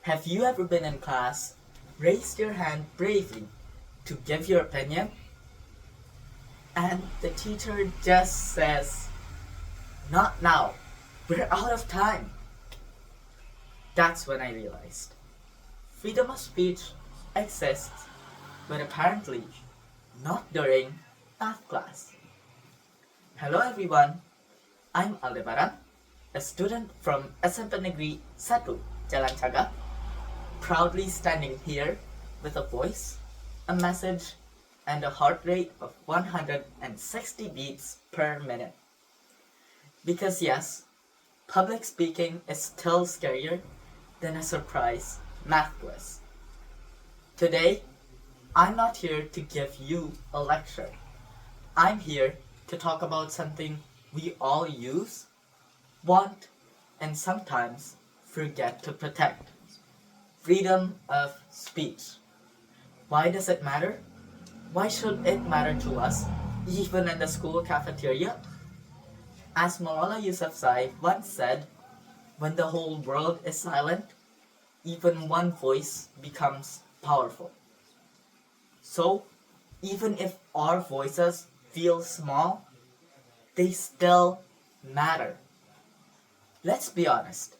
Have you ever been in class, raised your hand bravely to give your opinion, and the teacher just says, "Not now, we're out of time"? That's when I realized freedom of speech exists, but apparently not during math class. Hello everyone, I'm Aldebaran, a student from SMP Negeri 1, Jalancagak, proudly standing here with a voice, a message, and a heart rate of 160 beats per minute. Because yes, public speaking is still scarier than a surprise math quiz. Today, I'm not here to give you a lecture. I'm here to talk about something we all use, want, and sometimes forget to protect. Freedom of speech. Why does it matter? Why should it matter to us, even in the school cafeteria? As Malala Yousafzai once said, when the whole world is silent, even one voice becomes powerful. So, even if our voices feel small, they still matter. Let's be honest.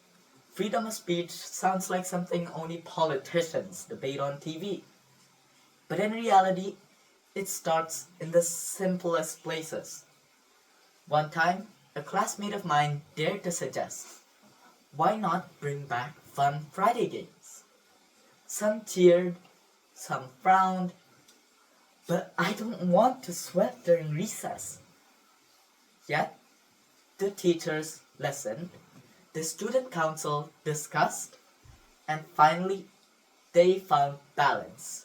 Freedom of speech sounds like something only politicians debate on TV. But in reality, it starts in the simplest places. One time, a classmate of mine dared to suggest, why not bring back fun Friday games? Some cheered, some frowned, but I don't want to sweat during recess. Yet, the teachers listened, the student council discussed, and finally, they found balance.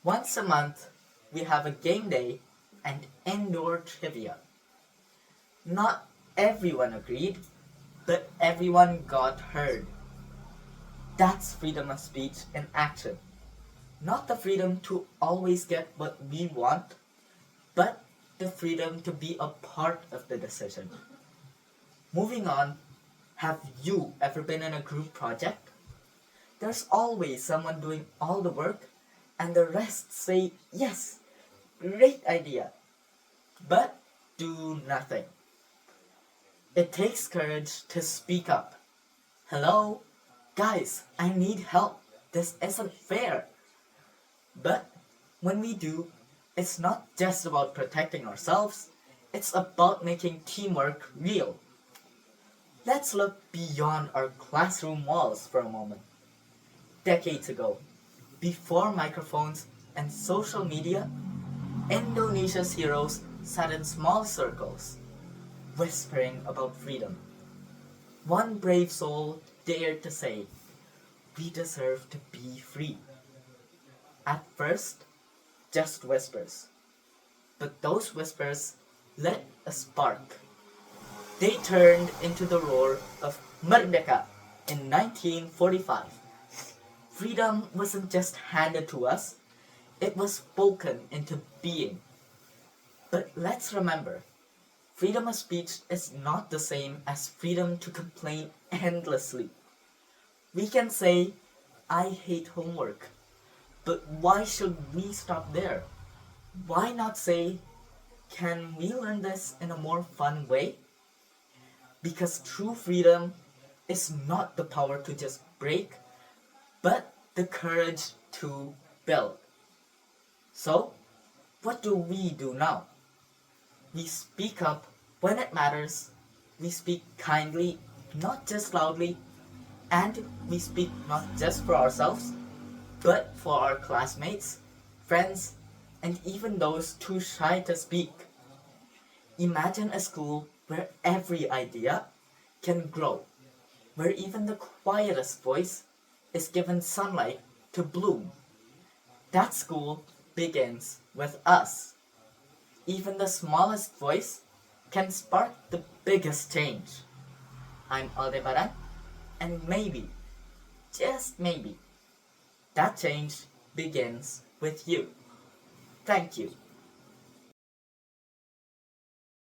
Once a month, we have a game day and indoor trivia. Not everyone agreed, but everyone got heard. That's freedom of speech in action. Not the freedom to always get what we want, but the freedom to be a part of the decision. Moving on, have you ever been in a group project? There's always someone doing all the work, and the rest say, yes, great idea, but do nothing. It takes courage to speak up. Hello? Guys, I need help. This isn't fair. But when we do, it's not just about protecting ourselves, it's about making teamwork real. Let's look beyond our classroom walls for a moment. Decades ago, before microphones and social media, Indonesia's heroes sat in small circles, whispering about freedom. One brave soul dared to say, "We deserve to be free." At first, just whispers. But those whispers lit a spark. They turned into the roar of Merdeka in 1945. Freedom wasn't just handed to us, it was spoken into being. But let's remember, freedom of speech is not the same as freedom to complain endlessly. We can say, "I hate homework," but why should we stop there? Why not say, "Can we learn this in a more fun way?" Because true freedom is not the power to just break, but the courage to build. So, what do we do now? We speak up when it matters, we speak kindly, not just loudly, and we speak not just for ourselves, but for our classmates, friends, and even those too shy to speak. Imagine a school where every idea can grow, where even the quietest voice is given sunlight to bloom. That school begins with us. Even the smallest voice can spark the biggest change. I'm Aldebaran, and maybe, just maybe, that change begins with you. Thank you.